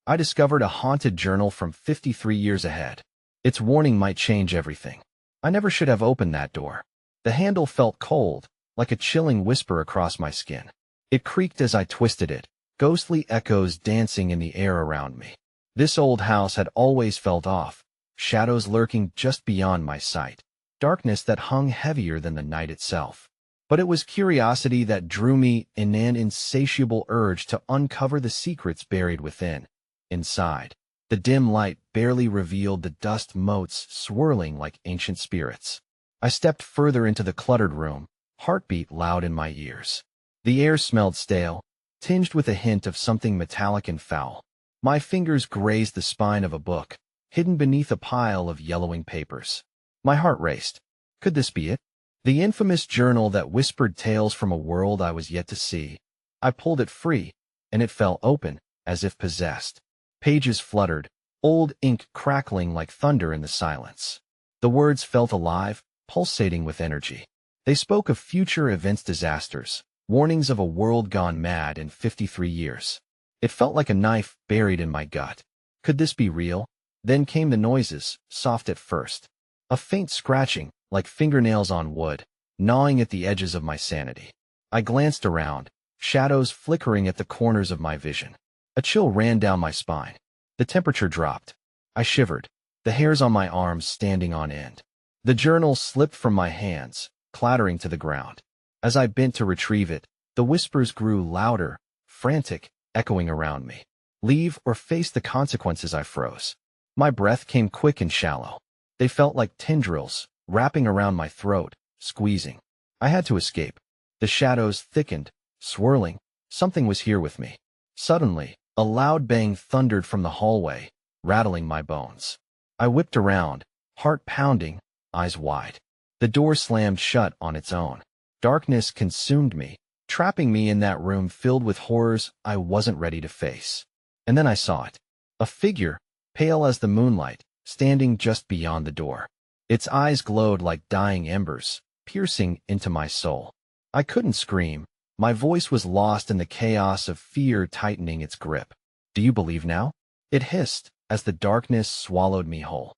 I discovered a haunted journal from 53 years ahead. Its warning might change everything. I never should have opened that door. The handle felt cold, like a chilling whisper across my skin. It creaked as I twisted it, ghostly echoes dancing in the air around me. This old house had always felt off, shadows lurking just beyond my sight, darkness that hung heavier than the night itself. But it was curiosity that drew me in, an insatiable urge to uncover the secrets buried within. Inside, the dim light barely revealed the dust motes swirling like ancient spirits. I stepped further into the cluttered room, heartbeat loud in my ears. The air smelled stale, tinged with a hint of something metallic and foul. My fingers grazed the spine of a book, hidden beneath a pile of yellowing papers. My heart raced. Could this be it? The infamous journal that whispered tales from a world I was yet to see. I pulled it free, and it fell open, as if possessed. Pages fluttered, old ink crackling like thunder in the silence. The words felt alive, pulsating with energy. They spoke of future events, disasters, warnings of a world gone mad in 53 years. It felt like a knife buried in my gut. Could this be real? Then came the noises, soft at first. A faint scratching, like fingernails on wood, gnawing at the edges of my sanity. I glanced around, shadows flickering at the corners of my vision. A chill ran down my spine. The temperature dropped. I shivered, the hairs on my arms standing on end. The journal slipped from my hands, clattering to the ground. As I bent to retrieve it, the whispers grew louder, frantic, echoing around me. Leave or face the consequences. I froze. My breath came quick and shallow. They felt like tendrils, wrapping around my throat, squeezing. I had to escape. The shadows thickened, swirling. Something was here with me. Suddenly, a loud bang thundered from the hallway, rattling my bones. I whipped around, heart pounding, eyes wide. The door slammed shut on its own. Darkness consumed me, trapping me in that room filled with horrors I wasn't ready to face. And then I saw it. A figure, pale as the moonlight, standing just beyond the door. Its eyes glowed like dying embers, piercing into my soul. I couldn't scream. My voice was lost in the chaos of fear tightening its grip. "Do you believe now?" It hissed as the darkness swallowed me whole.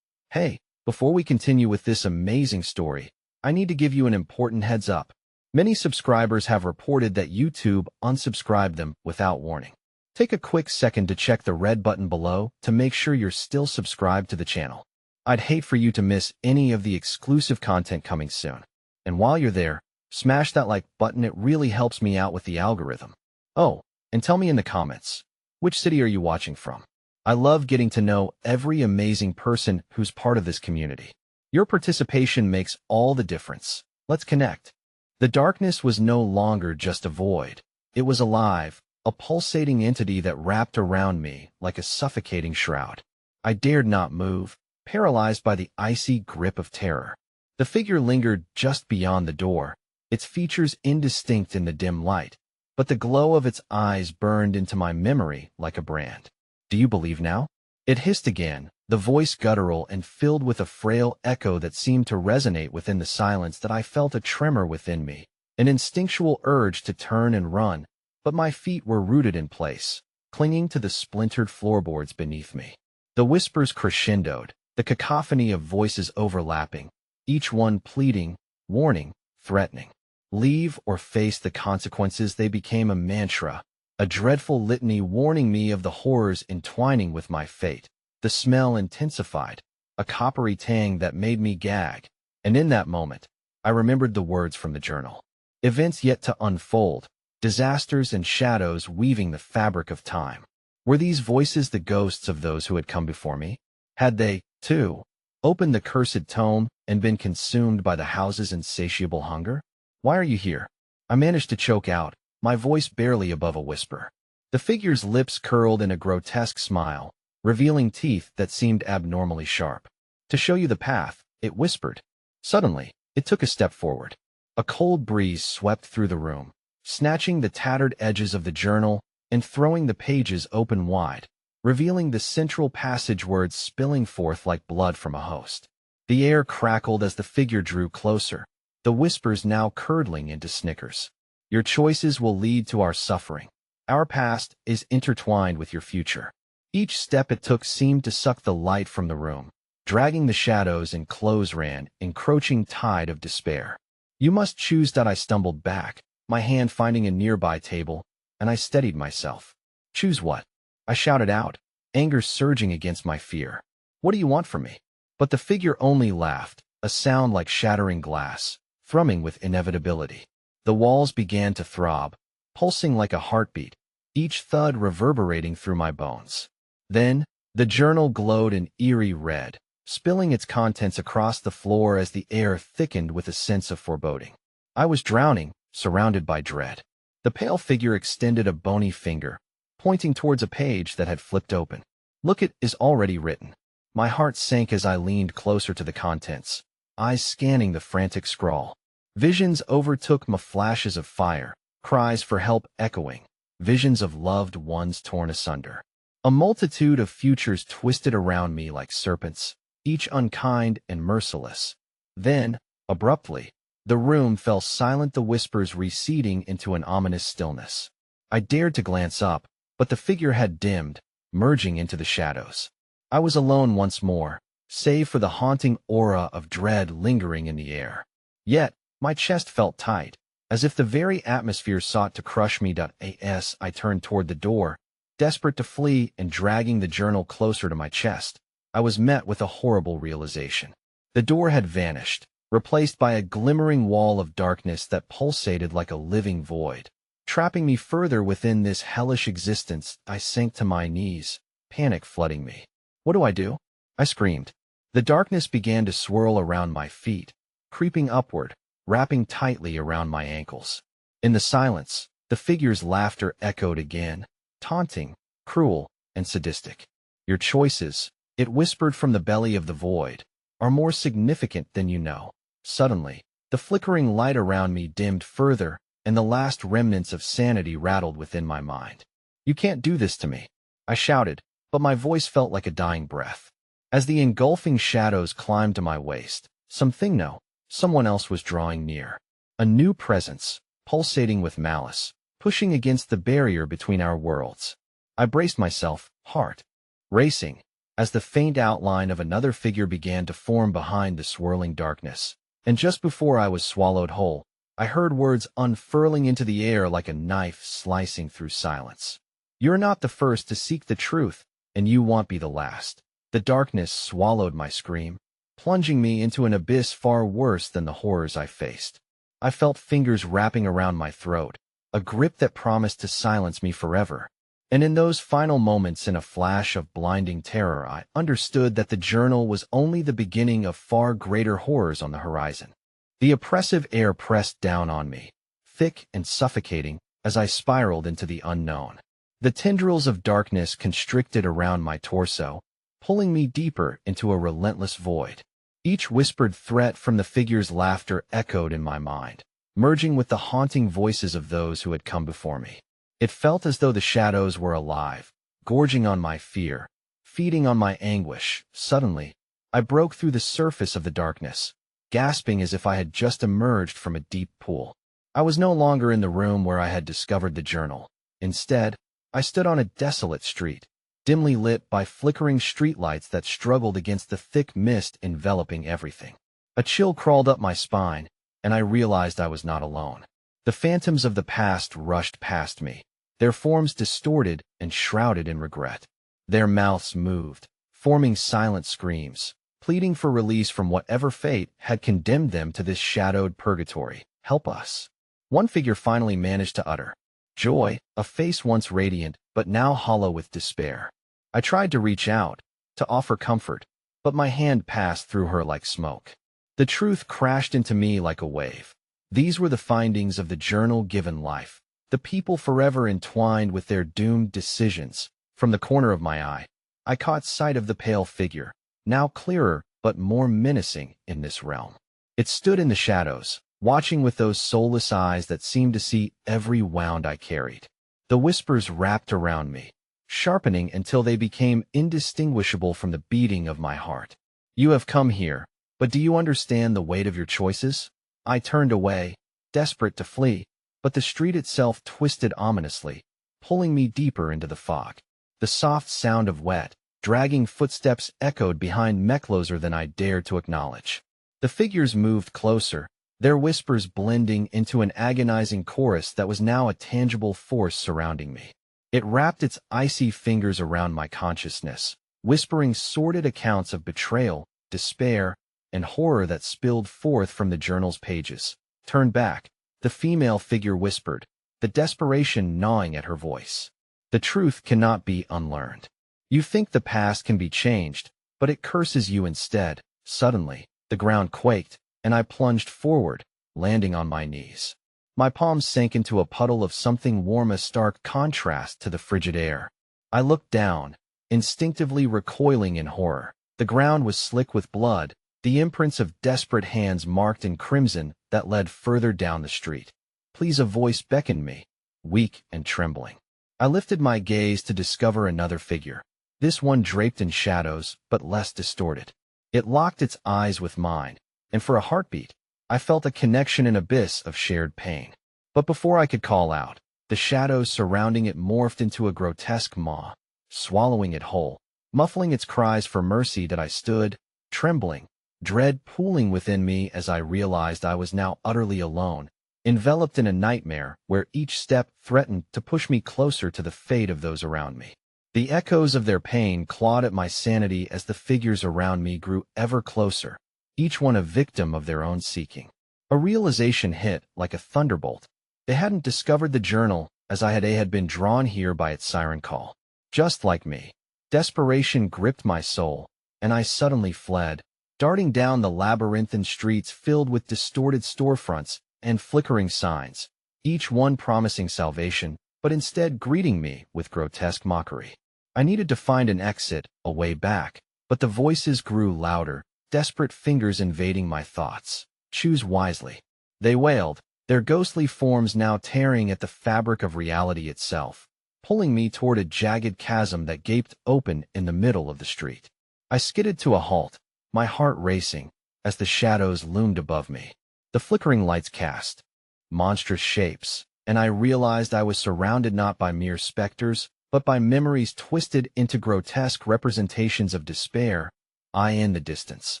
Hey, before we continue with this amazing story, I need to give you an important heads up. Many subscribers have reported that YouTube unsubscribed them without warning. Take a quick second to check the red button below to make sure you're still subscribed to the channel. I'd hate for you to miss any of the exclusive content coming soon. And while you're there, smash that like button. It really helps me out with the algorithm. Oh, and tell me in the comments, which city are you watching from? I love getting to know every amazing person who's part of this community. Your participation makes all the difference. Let's connect. The darkness was no longer just a void. It was alive, a pulsating entity that wrapped around me like a suffocating shroud. I dared not move, paralyzed by the icy grip of terror. The figure lingered just beyond the door, its features indistinct in the dim light, but the glow of its eyes burned into my memory like a brand. "Do you believe now?" It hissed again, the voice guttural and filled with a frail echo that seemed to resonate within the silence. That I felt a tremor within me, an instinctual urge to turn and run, but my feet were rooted in place, clinging to the splintered floorboards beneath me. The whispers crescendoed, the cacophony of voices overlapping, each one pleading, warning, threatening. Leave or face the consequences. They became a mantra, a dreadful litany warning me of the horrors entwining with my fate. The smell intensified, a coppery tang that made me gag, and in that moment, I remembered the words from the journal. Events yet to unfold, disasters and shadows weaving the fabric of time. Were these voices the ghosts of those who had come before me? Had they, too, opened the cursed tome and been consumed by the house's insatiable hunger? "Why are you here?" I managed to choke out, my voice barely above a whisper. The figure's lips curled in a grotesque smile, revealing teeth that seemed abnormally sharp. "To show you the path," it whispered. Suddenly, it took a step forward. A cold breeze swept through the room, snatching the tattered edges of the journal and throwing the pages open wide, revealing the central passage, words spilling forth like blood from a host. The air crackled as the figure drew closer, the whispers now curdling into snickers. "Your choices will lead to our suffering. Our past is intertwined with your future. Each step it took seemed to suck the light from the room, dragging the shadows and clothes ran, encroaching tide of despair. "You must choose." I stumbled back, my hand finding a nearby table, and I steadied myself. "Choose what?" I shouted out, anger surging against my fear. "What do you want from me?" But the figure only laughed, a sound like shattering glass, thrumming with inevitability. The walls began to throb, pulsing like a heartbeat, each thud reverberating through my bones. Then, the journal glowed an eerie red, spilling its contents across the floor as the air thickened with a sense of foreboding. I was drowning, surrounded by dread. The pale figure extended a bony finger, pointing towards a page that had flipped open. "Look, it is already written." My heart sank as I leaned closer to the contents, eyes scanning the frantic scrawl. Visions overtook me, flashes of fire, cries for help echoing, visions of loved ones torn asunder. A multitude of futures twisted around me like serpents, each unkind and merciless. Then, abruptly, the room fell silent, the whispers receding into an ominous stillness. I dared to glance up, but the figure had dimmed, merging into the shadows. I was alone once more, save for the haunting aura of dread lingering in the air. Yet, my chest felt tight, as if the very atmosphere sought to crush me. As I turned toward the door, desperate to flee and dragging the journal closer to my chest, I was met with a horrible realization. The door had vanished, replaced by a glimmering wall of darkness that pulsated like a living void. Trapping me further within this hellish existence, I sank to my knees, panic flooding me. "What do I do?" I screamed. The darkness began to swirl around my feet, creeping upward, wrapping tightly around my ankles. In the silence, the figure's laughter echoed again, taunting, cruel, and sadistic. "Your choices," it whispered from the belly of the void, "are more significant than you know." Suddenly, the flickering light around me dimmed further, and the last remnants of sanity rattled within my mind. "You can't do this to me," I shouted, but my voice felt like a dying breath. As the engulfing shadows climbed to my waist, someone else was drawing near. A new presence, pulsating with malice, pushing against the barrier between our worlds. I braced myself, heart racing, as the faint outline of another figure began to form behind the swirling darkness. And just before I was swallowed whole, I heard words unfurling into the air like a knife slicing through silence. "You're not the first to seek the truth, and you won't be the last." The darkness swallowed my scream, plunging me into an abyss far worse than the horrors I faced. I felt fingers wrapping around my throat, a grip that promised to silence me forever. And in those final moments, in a flash of blinding terror, I understood that the journal was only the beginning of far greater horrors on the horizon. The oppressive air pressed down on me, thick and suffocating, as I spiraled into the unknown. The tendrils of darkness constricted around my torso, pulling me deeper into a relentless void. Each whispered threat from the figure's laughter echoed in my mind, merging with the haunting voices of those who had come before me. It felt as though the shadows were alive, gorging on my fear, feeding on my anguish. Suddenly, I broke through the surface of the darkness, gasping as if I had just emerged from a deep pool. I was no longer in the room where I had discovered the journal. Instead, I stood on a desolate street, dimly lit by flickering streetlights that struggled against the thick mist enveloping everything. A chill crawled up my spine, and I realized I was not alone. The phantoms of the past rushed past me, their forms distorted and shrouded in regret. Their mouths moved, forming silent screams, pleading for release from whatever fate had condemned them to this shadowed purgatory. "Help us." One figure finally managed to utter. Joy, a face once radiant, but now hollow with despair. I tried to reach out, to offer comfort, but my hand passed through her like smoke. The truth crashed into me like a wave. These were the findings of the journal given life, the people forever entwined with their doomed decisions. From the corner of my eye, I caught sight of the pale figure, now clearer but more menacing in this realm. It stood in the shadows, watching with those soulless eyes that seemed to see every wound I carried. The whispers wrapped around me, sharpening until they became indistinguishable from the beating of my heart. "You have come here, but do you understand the weight of your choices?" I turned away, desperate to flee, but the street itself twisted ominously, pulling me deeper into the fog. The soft sound of wet, dragging footsteps echoed behind me closer than I dared to acknowledge. The figures moved closer, their whispers blending into an agonizing chorus that was now a tangible force surrounding me. It wrapped its icy fingers around my consciousness, whispering sordid accounts of betrayal, despair, and horror that spilled forth from the journal's pages. "Turn back," the female figure whispered, the desperation gnawing at her voice. "The truth cannot be unlearned. You think the past can be changed, but it curses you instead." Suddenly, the ground quaked, and I plunged forward, landing on my knees. My palms sank into a puddle of something warm, a stark contrast to the frigid air. I looked down, instinctively recoiling in horror. The ground was slick with blood, the imprints of desperate hands marked in crimson that led further down the street. "Please," a voice beckoned me, weak and trembling. I lifted my gaze to discover another figure, this one draped in shadows, but less distorted. It locked its eyes with mine, and for a heartbeat, I felt a connection, an abyss of shared pain. But before I could call out, the shadows surrounding it morphed into a grotesque maw, swallowing it whole. Muffling its cries for mercy that I stood, trembling, dread pooling within me as I realized I was now utterly alone, enveloped in a nightmare where each step threatened to push me closer to the fate of those around me. The echoes of their pain clawed at my sanity as the figures around me grew ever closer, each one a victim of their own seeking. A realization hit like a thunderbolt. They hadn't discovered the journal as I had been drawn here by its siren call. Just like me. Desperation gripped my soul, and I suddenly fled, darting down the labyrinthine streets filled with distorted storefronts and flickering signs, each one promising salvation, but instead greeting me with grotesque mockery. I needed to find an exit, a way back, but the voices grew louder, desperate fingers invading my thoughts. "Choose wisely," they wailed, their ghostly forms now tearing at the fabric of reality itself, pulling me toward a jagged chasm that gaped open in the middle of the street. I skidded to a halt, my heart racing, as the shadows loomed above me. The flickering lights cast monstrous shapes, and I realized I was surrounded not by mere specters, but by memories twisted into grotesque representations of despair. In the distance,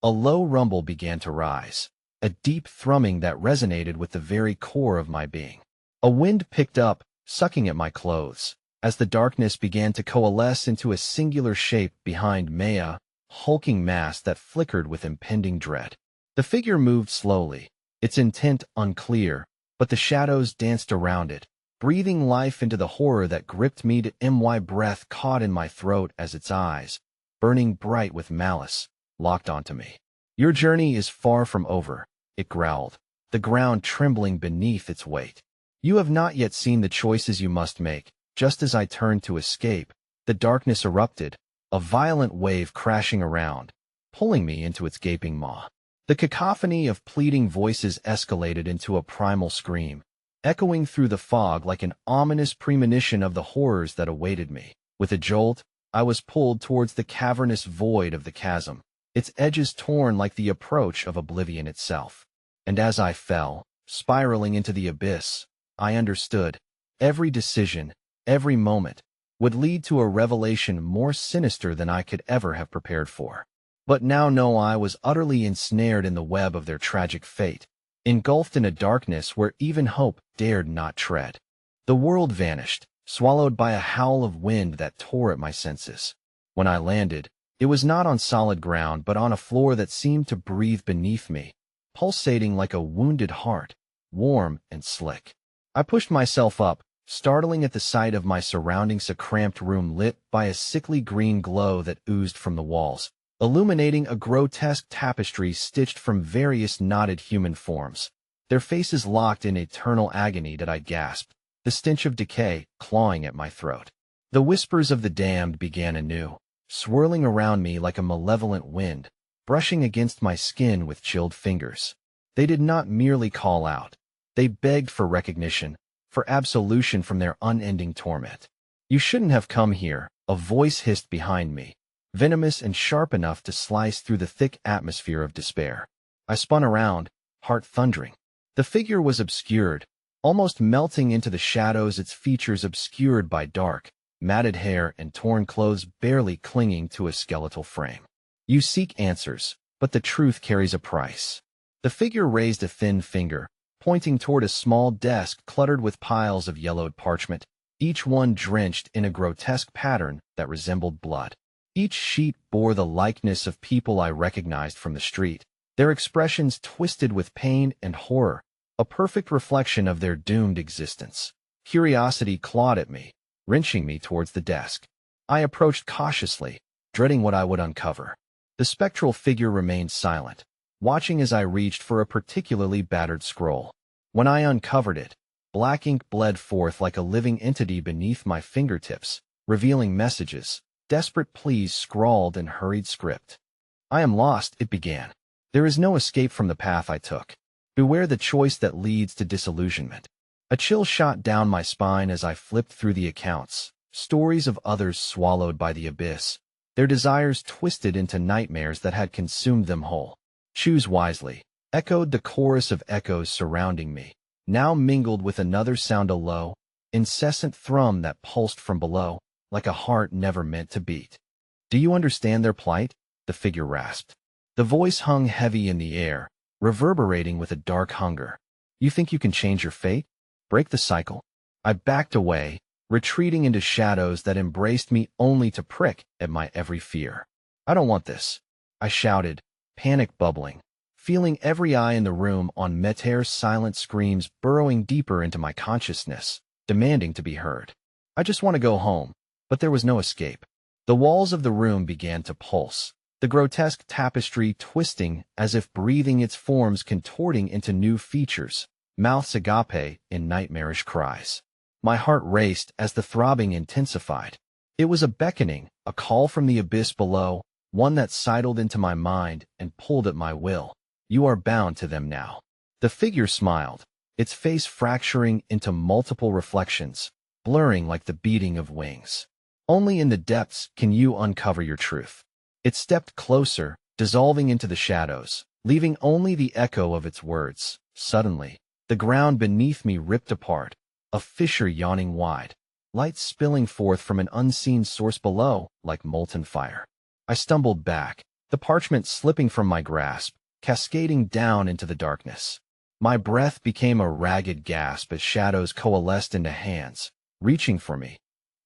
a low rumble began to rise, a deep thrumming that resonated with the very core of my being. A wind picked up, sucking at my clothes, as the darkness began to coalesce into a singular shape behind me, a hulking mass that flickered with impending dread. The figure moved slowly, its intent unclear, but the shadows danced around it, breathing life into the horror that gripped me to my breath caught in my throat as its eyes, burning bright with malice, locked onto me. "Your journey is far from over," it growled, the ground trembling beneath its weight. "You have not yet seen the choices you must make." Just as I turned to escape, the darkness erupted, a violent wave crashing around, pulling me into its gaping maw. The cacophony of pleading voices escalated into a primal scream, echoing through the fog like an ominous premonition of the horrors that awaited me. With a jolt, I was pulled towards the cavernous void of the chasm, its edges torn like the approach of oblivion itself. And as I fell, spiraling into the abyss, I understood. Every decision, every moment, would lead to a revelation more sinister than I could ever have prepared for. But now I was utterly ensnared in the web of their tragic fate, engulfed in a darkness where even hope dared not tread. The world vanished, swallowed by a howl of wind that tore at my senses. When I landed, it was not on solid ground but on a floor that seemed to breathe beneath me, pulsating like a wounded heart, warm and slick. I pushed myself up, startling at the sight of my surroundings, a cramped room lit by a sickly green glow that oozed from the walls, illuminating a grotesque tapestry stitched from various knotted human forms, their faces locked in eternal agony that I gasped, the stench of decay clawing at my throat. The whispers of the damned began anew, swirling around me like a malevolent wind, brushing against my skin with chilled fingers. They did not merely call out. They begged for recognition, for absolution from their unending torment. "You shouldn't have come here," a voice hissed behind me, venomous and sharp enough to slice through the thick atmosphere of despair. I spun around, heart thundering. The figure was obscured, almost melting into the shadows, its features obscured by dark, matted hair and torn clothes barely clinging to a skeletal frame. You seek answers, but the truth carries a price. The figure raised a thin finger, pointing toward a small desk cluttered with piles of yellowed parchment, each one drenched in a grotesque pattern that resembled blood. Each sheet bore the likeness of people I recognized from the street, their expressions twisted with pain and horror, a perfect reflection of their doomed existence. Curiosity clawed at me, wrenching me towards the desk. I approached cautiously, dreading what I would uncover. The spectral figure remained silent, watching as I reached for a particularly battered scroll. When I uncovered it, black ink bled forth like a living entity beneath my fingertips, revealing messages, desperate pleas scrawled in hurried script. "I am lost," it began. "There is no escape from the path I took. Beware the choice that leads to disillusionment." A chill shot down my spine as I flipped through the accounts, stories of others swallowed by the abyss, their desires twisted into nightmares that had consumed them whole. "Choose wisely," echoed the chorus of echoes surrounding me, now mingled with another sound, a low, incessant thrum that pulsed from below, like a heart never meant to beat. "Do you understand their plight?" the figure rasped. The voice hung heavy in the air, reverberating with a dark hunger. "You think you can change your fate? Break the cycle?" I backed away, retreating into shadows that embraced me only to prick at my every fear. "I don't want this," I shouted, panic bubbling, feeling every eye in the room on Meteor's silent screams burrowing deeper into my consciousness, demanding to be heard. "I just want to go home." But there was no escape. The walls of the room began to pulse, the grotesque tapestry twisting as if breathing, its forms contorting into new features, mouths agape in nightmarish cries. My heart raced as the throbbing intensified. It was a beckoning, a call from the abyss below, one that sidled into my mind and pulled at my will. "You are bound to them now." The figure smiled, its face fracturing into multiple reflections, blurring like the beating of wings. "Only in the depths can you uncover your truth." It stepped closer, dissolving into the shadows, leaving only the echo of its words. Suddenly, the ground beneath me ripped apart, a fissure yawning wide, light spilling forth from an unseen source below like molten fire. I stumbled back, the parchment slipping from my grasp, cascading down into the darkness. My breath became a ragged gasp as shadows coalesced into hands, reaching for me,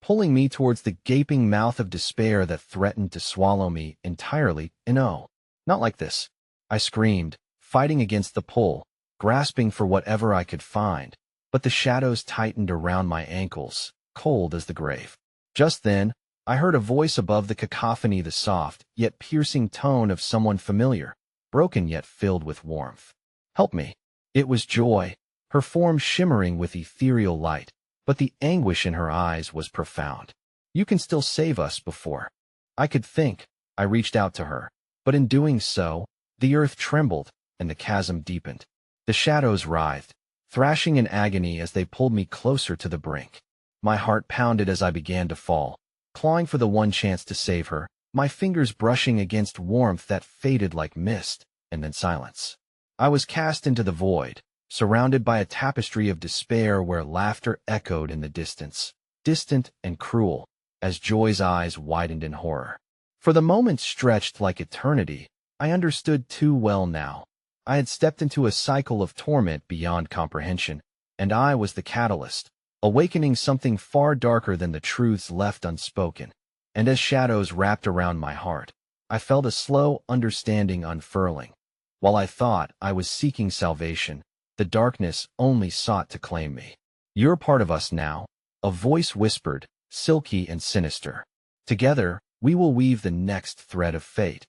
pulling me towards the gaping mouth of despair that threatened to swallow me entirely. "No, not like this," I screamed, fighting against the pull, grasping for whatever I could find, but the shadows tightened around my ankles, cold as the grave. Just then, I heard a voice above the cacophony, the soft yet piercing tone of someone familiar, broken yet filled with warmth. "Help me." It was Joy, her form shimmering with ethereal light, but the anguish in her eyes was profound. "You can still save us." Before I could think, I reached out to her, but in doing so, the earth trembled and the chasm deepened. The shadows writhed, thrashing in agony as they pulled me closer to the brink. My heart pounded as I began to fall, clawing for the one chance to save her, my fingers brushing against warmth that faded like mist, and then silence. I was cast into the void, surrounded by a tapestry of despair where laughter echoed in the distance, distant and cruel, as Joy's eyes widened in horror. For the moment stretched like eternity, I understood too well now. I had stepped into a cycle of torment beyond comprehension, and I was the catalyst, awakening something far darker than the truths left unspoken. And as shadows wrapped around my heart, I felt a slow understanding unfurling. While I thought I was seeking salvation, the darkness only sought to claim me. "You're part of us now," a voice whispered, silky and sinister. "Together, we will weave the next thread of fate."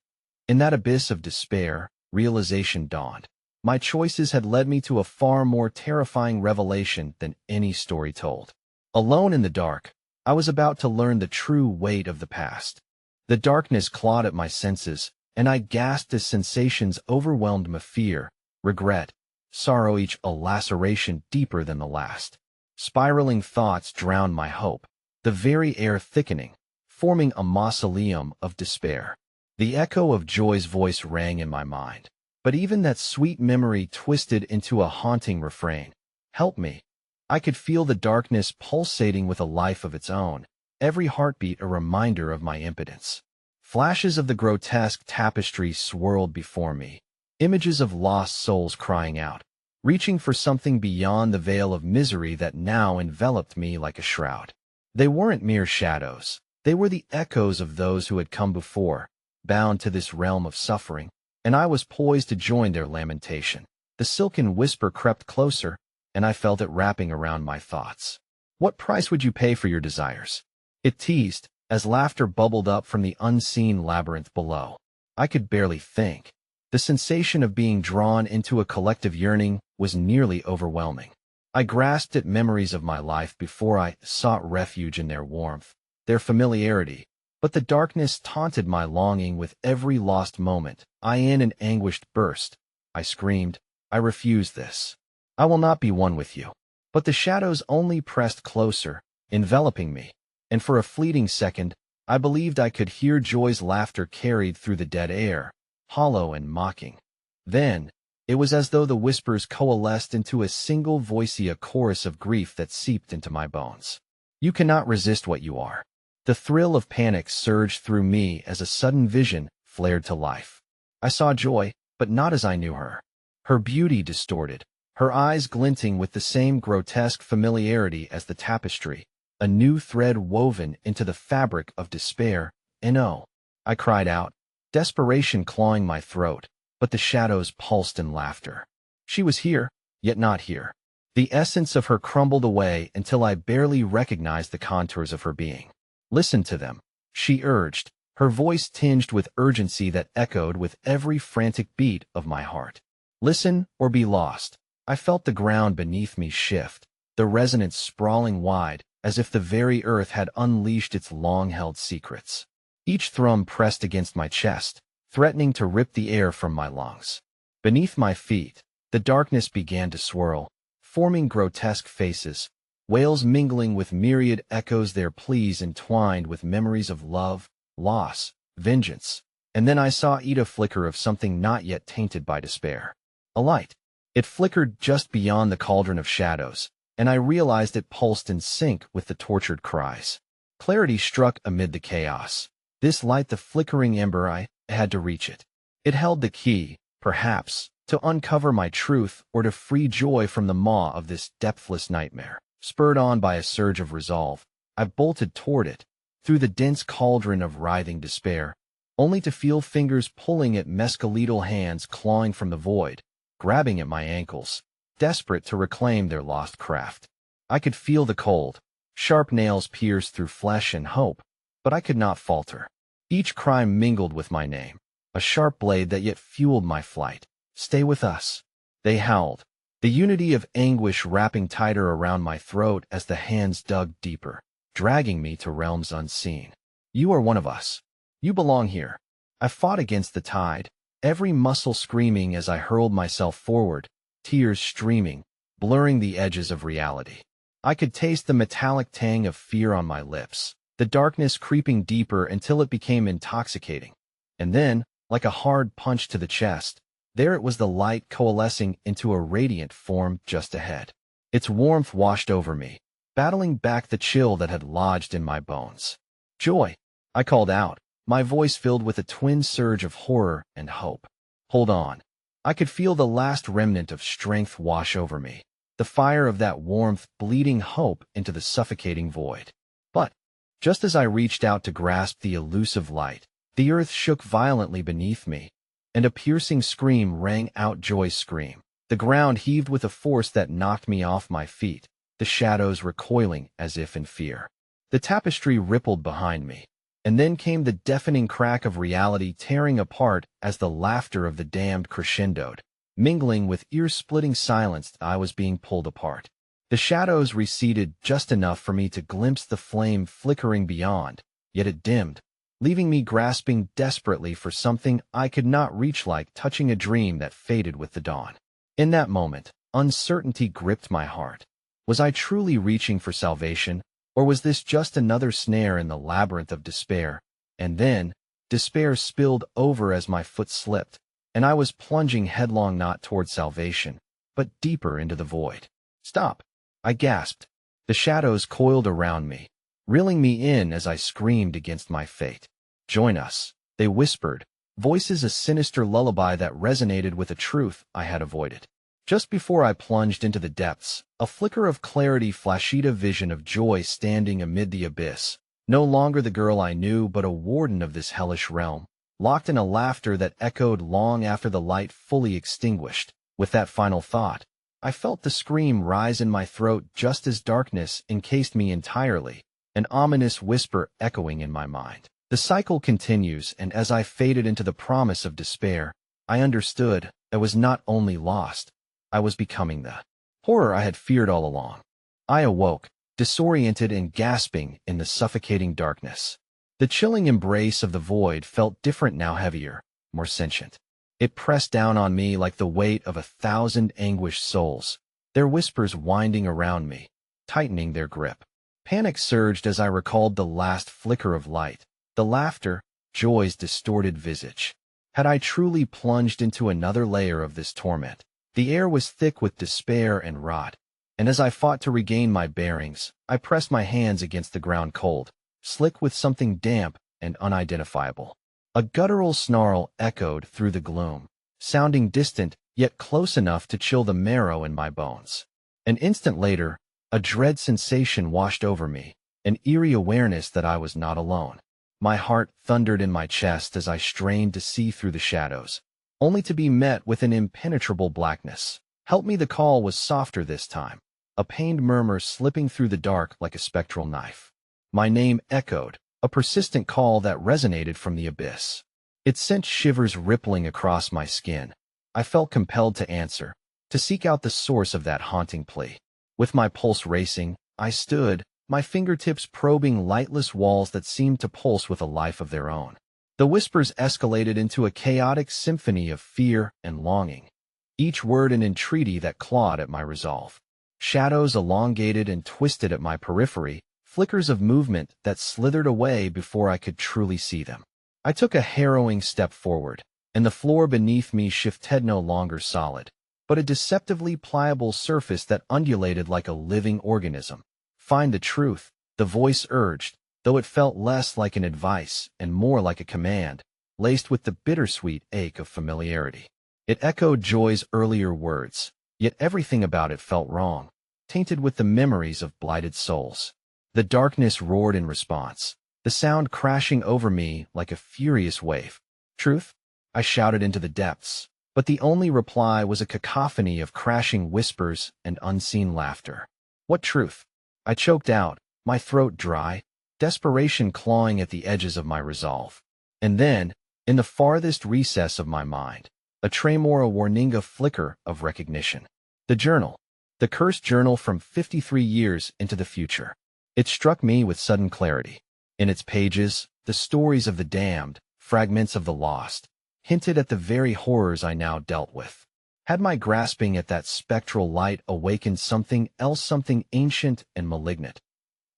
In that abyss of despair, realization dawned. My choices had led me to a far more terrifying revelation than any story told. Alone in the dark, I was about to learn the true weight of the past. The darkness clawed at my senses, and I gasped as sensations overwhelmed me: fear, regret, sorrow, each a laceration deeper than the last. Spiraling thoughts drowned my hope, the very air thickening, forming a mausoleum of despair. The echo of Joy's voice rang in my mind, but even that sweet memory twisted into a haunting refrain. "Help me." I could feel the darkness pulsating with a life of its own, every heartbeat a reminder of my impotence. Flashes of the grotesque tapestry swirled before me, images of lost souls crying out, reaching for something beyond the veil of misery that now enveloped me like a shroud. They weren't mere shadows. They were the echoes of those who had come before, bound to this realm of suffering, and I was poised to join their lamentation. The silken whisper crept closer, and I felt it wrapping around my thoughts. What price would you pay for your desires? It teased, as laughter bubbled up from the unseen labyrinth below. I could barely think. The sensation of being drawn into a collective yearning was nearly overwhelming. I grasped at memories of my life before I sought refuge in their warmth, their familiarity, but the darkness taunted my longing with every lost moment. In an anguished burst, I screamed, I refuse this. I will not be one with you. But the shadows only pressed closer, enveloping me, and for a fleeting second, I believed I could hear Joy's laughter carried through the dead air, hollow and mocking. Then, it was as though the whispers coalesced into a single voicey chorus of grief that seeped into my bones. You cannot resist what you are. The thrill of panic surged through me as a sudden vision flared to life. I saw Joy, but not as I knew her. Her beauty distorted, her eyes glinting with the same grotesque familiarity as the tapestry, a new thread woven into the fabric of despair. No, I cried out, desperation clawing my throat, but the shadows pulsed in laughter. She was here, yet not here. The essence of her crumbled away until I barely recognized the contours of her being. Listen to them, she urged, her voice tinged with urgency that echoed with every frantic beat of my heart. Listen or be lost. I felt the ground beneath me shift, the resonance sprawling wide, as if the very earth had unleashed its long-held secrets. Each thrum pressed against my chest, threatening to rip the air from my lungs. Beneath my feet, the darkness began to swirl, forming grotesque faces, wails mingling with myriad echoes, their pleas entwined with memories of love, loss, vengeance. And then I saw a flicker of something not yet tainted by despair. A light. It flickered just beyond the cauldron of shadows, and I realized it pulsed in sync with the tortured cries. Clarity struck amid the chaos. This light, the flickering ember, I had to reach it. It held the key, perhaps, to uncover my truth or to free Joy from the maw of this depthless nightmare. Spurred on by a surge of resolve, I bolted toward it, through the dense cauldron of writhing despair, only to feel fingers pulling at mescaline hands clawing from the void, grabbing at my ankles, desperate to reclaim their lost craft. I could feel the cold, sharp nails pierce through flesh and hope, but I could not falter. Each cry mingled with my name, a sharp blade that yet fueled my flight. Stay with us, they howled, the unity of anguish wrapping tighter around my throat as the hands dug deeper, dragging me to realms unseen. You are one of us. You belong here. I fought against the tide, every muscle screaming as I hurled myself forward, tears streaming, blurring the edges of reality. I could taste the metallic tang of fear on my lips, the darkness creeping deeper until it became intoxicating. And then, like a hard punch to the chest, there it was, the light coalescing into a radiant form just ahead. Its warmth washed over me, battling back the chill that had lodged in my bones. Joy, I called out, my voice filled with a twin surge of horror and hope. Hold on. I could feel the last remnant of strength wash over me, the fire of that warmth bleeding hope into the suffocating void. But, just as I reached out to grasp the elusive light, the earth shook violently beneath me, and a piercing scream rang out, Joy's scream. The ground heaved with a force that knocked me off my feet, the shadows recoiling as if in fear. The tapestry rippled behind me, and then came the deafening crack of reality tearing apart as the laughter of the damned crescendoed, mingling with ear-splitting silence. I was being pulled apart. The shadows receded just enough for me to glimpse the flame flickering beyond, yet it dimmed, leaving me grasping desperately for something I could not reach, like touching a dream that faded with the dawn. In that moment, uncertainty gripped my heart. Was I truly reaching for salvation, or was this just another snare in the labyrinth of despair? And then, despair spilled over as my foot slipped, and I was plunging headlong not toward salvation, but deeper into the void. Stop! I gasped. The shadows coiled around me, reeling me in as I screamed against my fate. "Join us," they whispered, voices a sinister lullaby that resonated with a truth I had avoided. Just before I plunged into the depths, a flicker of clarity flashed, a vision of joy standing amid the abyss. No longer the girl I knew, but a warden of this hellish realm, locked in a laughter that echoed long after the light fully extinguished. With that final thought, I felt the scream rise in my throat just as darkness encased me entirely, an ominous whisper echoing in my mind. The cycle continues, and as I faded into the promise of despair, I understood I was not only lost, I was becoming the horror I had feared all along. I awoke, disoriented and gasping in the suffocating darkness. The chilling embrace of the void felt different now, heavier, more sentient. It pressed down on me like the weight of 1,000 anguished souls, their whispers winding around me, tightening their grip. Panic surged as I recalled the last flicker of light, the laughter, joy's distorted visage. Had I truly plunged into another layer of this torment? The air was thick with despair and rot, and as I fought to regain my bearings, I pressed my hands against the ground, cold, slick with something damp and unidentifiable. A guttural snarl echoed through the gloom, sounding distant yet close enough to chill the marrow in my bones. An instant later, a dread sensation washed over me, an eerie awareness that I was not alone. My heart thundered in my chest as I strained to see through the shadows, only to be met with an impenetrable blackness. "Help me!" The call was softer this time, a pained murmur slipping through the dark like a spectral knife. My name echoed, a persistent call that resonated from the abyss. It sent shivers rippling across my skin. I felt compelled to answer, to seek out the source of that haunting plea. With my pulse racing, I stood, my fingertips probing lightless walls that seemed to pulse with a life of their own. The whispers escalated into a chaotic symphony of fear and longing, each word an entreaty that clawed at my resolve. Shadows elongated and twisted at my periphery, flickers of movement that slithered away before I could truly see them. I took a harrowing step forward, and the floor beneath me shifted, no longer solid, but a deceptively pliable surface that undulated like a living organism. "Find the truth," the voice urged, though it felt less like an advice and more like a command, laced with the bittersweet ache of familiarity. It echoed Joy's earlier words, yet everything about it felt wrong, tainted with the memories of blighted souls. The darkness roared in response, the sound crashing over me like a furious wave. "Truth?" I shouted into the depths, but the only reply was a cacophony of crashing whispers and unseen laughter. "What truth?" I choked out, my throat dry, desperation clawing at the edges of my resolve. And then, in the farthest recess of my mind, a tremor, a warning, a flicker of recognition. The journal. The cursed journal from 53 years into the future. It struck me with sudden clarity. In its pages, the stories of the damned, fragments of the lost, hinted at the very horrors I now dealt with. Had my grasping at that spectral light awakened something else, something ancient and malignant?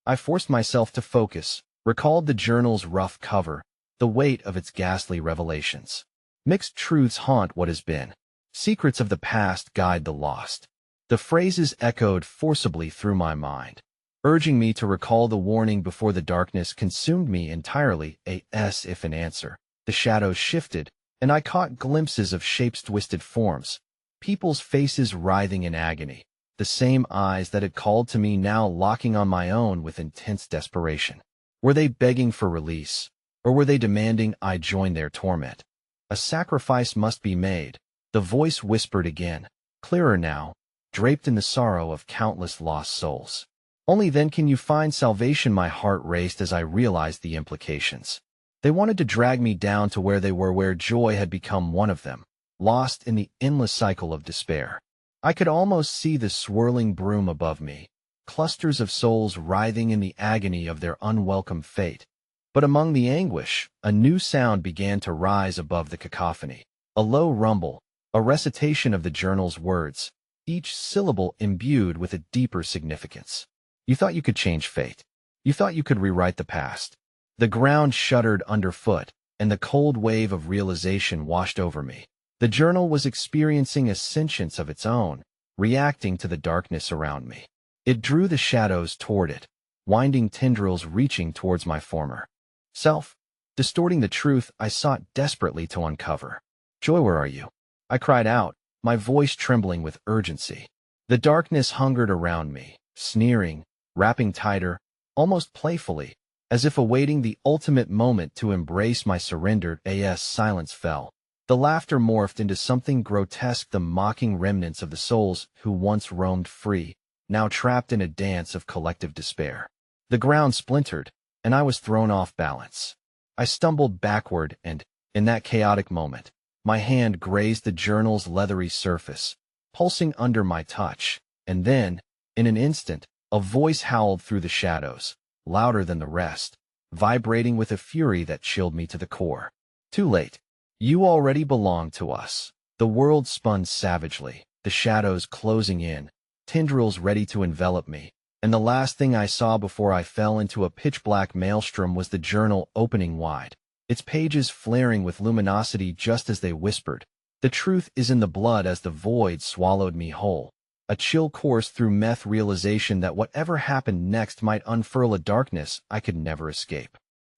I forced myself to focus, recalled the journal's rough cover, the weight of its ghastly revelations. Mixed truths haunt what has been. Secrets of the past guide the lost. The phrases echoed forcibly through my mind, urging me to recall the warning before the darkness consumed me entirely. As if in answer, the shadows shifted, and I caught glimpses of shapes, twisted forms, people's faces writhing in agony, the same eyes that had called to me now locking on my own with intense desperation. Were they begging for release, or were they demanding I join their torment? "A sacrifice must be made," the voice whispered again, clearer now, draped in the sorrow of countless lost souls. "Only then can you find salvation." My heart raced as I realized the implications. They wanted to drag me down to where they were, where joy had become one of them, lost in the endless cycle of despair. I could almost see the swirling broom above me, clusters of souls writhing in the agony of their unwelcome fate. But among the anguish, a new sound began to rise above the cacophony, a low rumble, a recitation of the journal's words, each syllable imbued with a deeper significance. "You thought you could change fate. You thought you could rewrite the past." The ground shuddered underfoot, and the cold wave of realization washed over me. The journal was experiencing a sentience of its own, reacting to the darkness around me. It drew the shadows toward it, winding tendrils reaching towards my former self, distorting the truth I sought desperately to uncover. "Joy, where are you?" I cried out, my voice trembling with urgency. The darkness hungered around me, sneering, wrapping tighter, almost playfully, as if awaiting the ultimate moment to embrace my surrender. Silence fell. The laughter morphed into something grotesque, the mocking remnants of the souls who once roamed free, now trapped in a dance of collective despair. The ground splintered, and I was thrown off balance. I stumbled backward and, in that chaotic moment, my hand grazed the journal's leathery surface, pulsing under my touch, and then, in an instant, a voice howled through the shadows, louder than the rest, vibrating with a fury that chilled me to the core. "Too late. You already belong to us." The world spun savagely, the shadows closing in, tendrils ready to envelop me, and the last thing I saw before I fell into a pitch-black maelstrom was the journal opening wide, its pages flaring with luminosity just as they whispered, "The truth is in the blood," as the void swallowed me whole. A chill coursed through meth, realization that whatever happened next might unfurl a darkness I could never escape.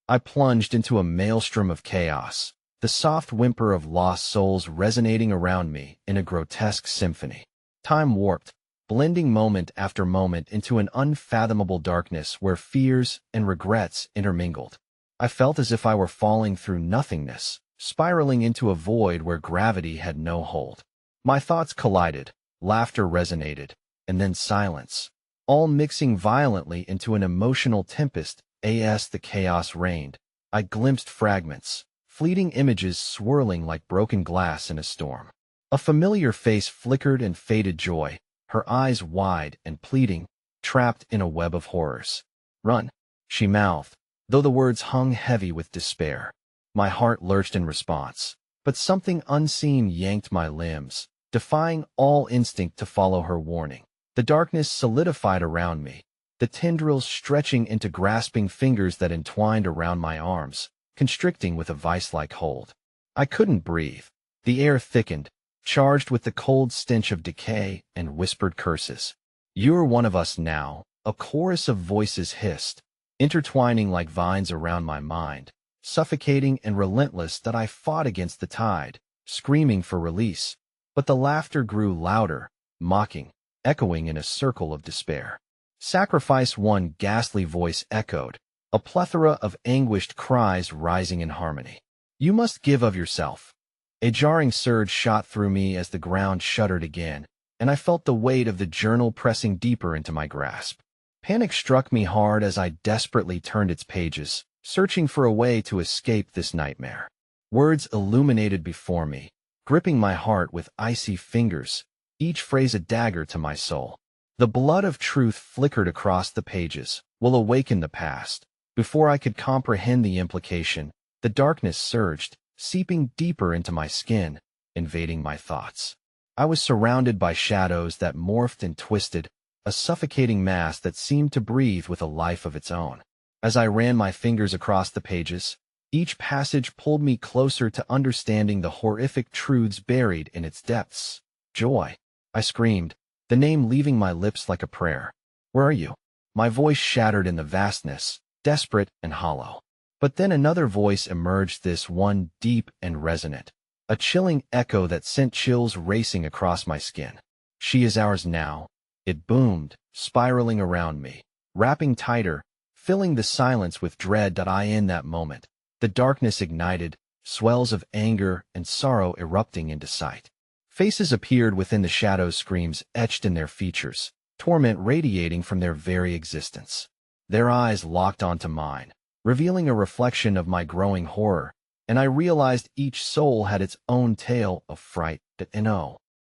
I plunged into a maelstrom of chaos, the soft whimper of lost souls resonating around me in a grotesque symphony. Time warped, blending moment after moment into an unfathomable darkness where fears and regrets intermingled. I felt as if I were falling through nothingness, spiraling into a void where gravity had no hold. My thoughts collided, laughter resonated, and then silence, all mixing violently into an emotional tempest. As the chaos reigned, I glimpsed fragments, fleeting images swirling like broken glass in a storm. A familiar face flickered and faded. Joy, her eyes wide and pleading, trapped in a web of horrors. "Run," she mouthed, though the words hung heavy with despair. My heart lurched in response, but something unseen yanked my limbs, defying all instinct to follow her warning. The darkness solidified around me, the tendrils stretching into grasping fingers that entwined around my arms, constricting with a vice-like hold. I couldn't breathe. The air thickened, charged with the cold stench of decay and whispered curses. "You're one of us now," a chorus of voices hissed, intertwining like vines around my mind, suffocating and relentless that I fought against the tide, screaming for release. But the laughter grew louder, mocking, echoing in a circle of despair. "Sacrifice," one ghastly voice echoed, a plethora of anguished cries rising in harmony. "You must give of yourself." A jarring surge shot through me as the ground shuddered again, and I felt the weight of the journal pressing deeper into my grasp. Panic struck me hard as I desperately turned its pages, searching for a way to escape this nightmare. Words illuminated before me, gripping my heart with icy fingers, each phrase a dagger to my soul. The blood of truth flickered across the pages, will awaken the past. Before I could comprehend the implication, the darkness surged, seeping deeper into my skin, invading my thoughts. I was surrounded by shadows that morphed and twisted, a suffocating mass that seemed to breathe with a life of its own. As I ran my fingers across the pages, each passage pulled me closer to understanding the horrific truths buried in its depths. "Joy," I screamed, the name leaving my lips like a prayer. "Where are you?" My voice shattered in the vastness, desperate and hollow. But then another voice emerged, this one deep and resonant, a chilling echo that sent chills racing across my skin. "She is ours now," it boomed, spiraling around me, wrapping tighter, filling the silence with dread. In that moment, the darkness ignited, swells of anger and sorrow erupting into sight. Faces appeared within the shadows, screams etched in their features, torment radiating from their very existence. Their eyes locked onto mine, revealing a reflection of my growing horror, and I realized each soul had its own tale of fright.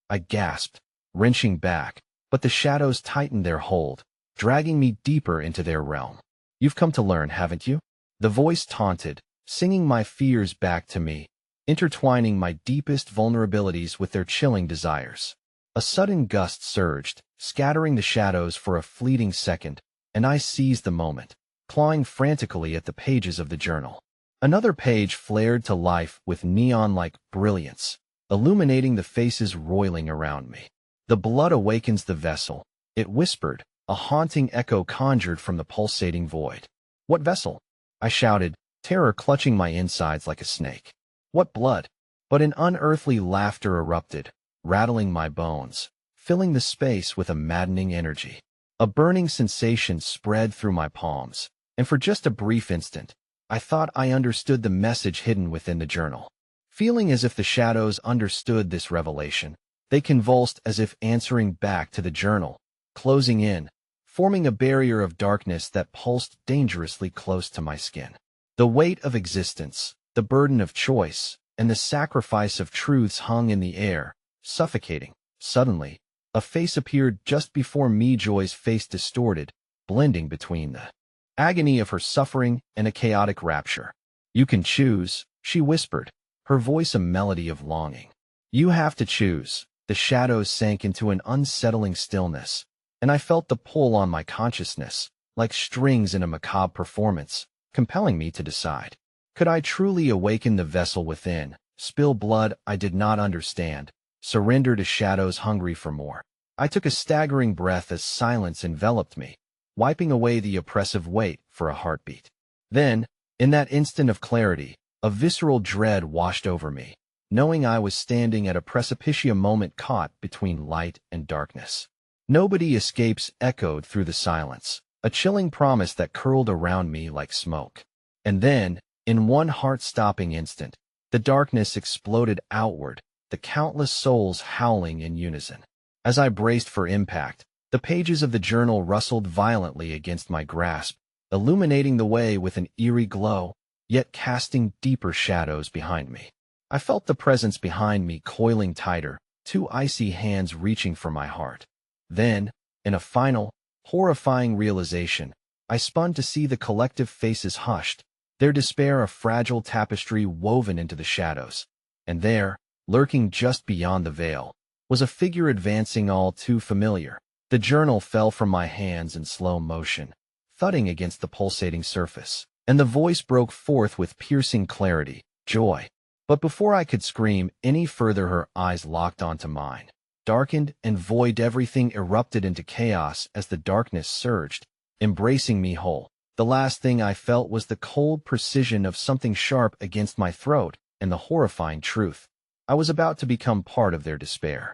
I gasped, wrenching back, but the shadows tightened their hold, dragging me deeper into their realm. "You've come to learn, haven't you?" The voice taunted, singing my fears back to me, intertwining my deepest vulnerabilities with their chilling desires. A sudden gust surged, scattering the shadows for a fleeting second, and I seized the moment, clawing frantically at the pages of the journal. Another page flared to life with neon-like brilliance, illuminating the faces roiling around me. "The blood awakens the vessel," it whispered, a haunting echo conjured from the pulsating void. "What vessel?" I shouted, terror clutching my insides like a snake. "What blood?" But an unearthly laughter erupted, rattling my bones, filling the space with a maddening energy. A burning sensation spread through my palms, and for just a brief instant, I thought I understood the message hidden within the journal. Feeling as if the shadows understood this revelation, they convulsed as if answering back to the journal, closing in, forming a barrier of darkness that pulsed dangerously close to my skin. The weight of existence, the burden of choice, and the sacrifice of truths hung in the air, suffocating. Suddenly, a face appeared just before me. Joy's face distorted, blending between the agony of her suffering and a chaotic rapture. "You can choose," she whispered, her voice a melody of longing. "You have to choose." The shadows sank into an unsettling stillness, and I felt the pull on my consciousness, like strings in a macabre performance, compelling me to decide. Could I truly awaken the vessel within, spill blood I did not understand, surrender to shadows hungry for more? I took a staggering breath as silence enveloped me, wiping away the oppressive weight for a heartbeat. Then, in that instant of clarity, a visceral dread washed over me, knowing I was standing at a precipice, a moment caught between light and darkness. "Nobody escapes," echoed through the silence, a chilling promise that curled around me like smoke. And then, in one heart-stopping instant, the darkness exploded outward, the countless souls howling in unison. As I braced for impact, the pages of the journal rustled violently against my grasp, illuminating the way with an eerie glow, yet casting deeper shadows behind me. I felt the presence behind me coiling tighter, two icy hands reaching for my heart. Then, in a final, horrifying realization, I spun to see the collective faces hushed, their despair a fragile tapestry woven into the shadows. And there, lurking just beyond the veil, was a figure advancing all too familiar. The journal fell from my hands in slow motion, thudding against the pulsating surface, and the voice broke forth with piercing clarity, "Joy." But before I could scream any further, her eyes locked onto mine. Darkened and void, everything erupted into chaos as the darkness surged, embracing me whole. The last thing I felt was the cold precision of something sharp against my throat and the horrifying truth. I was about to become part of their despair.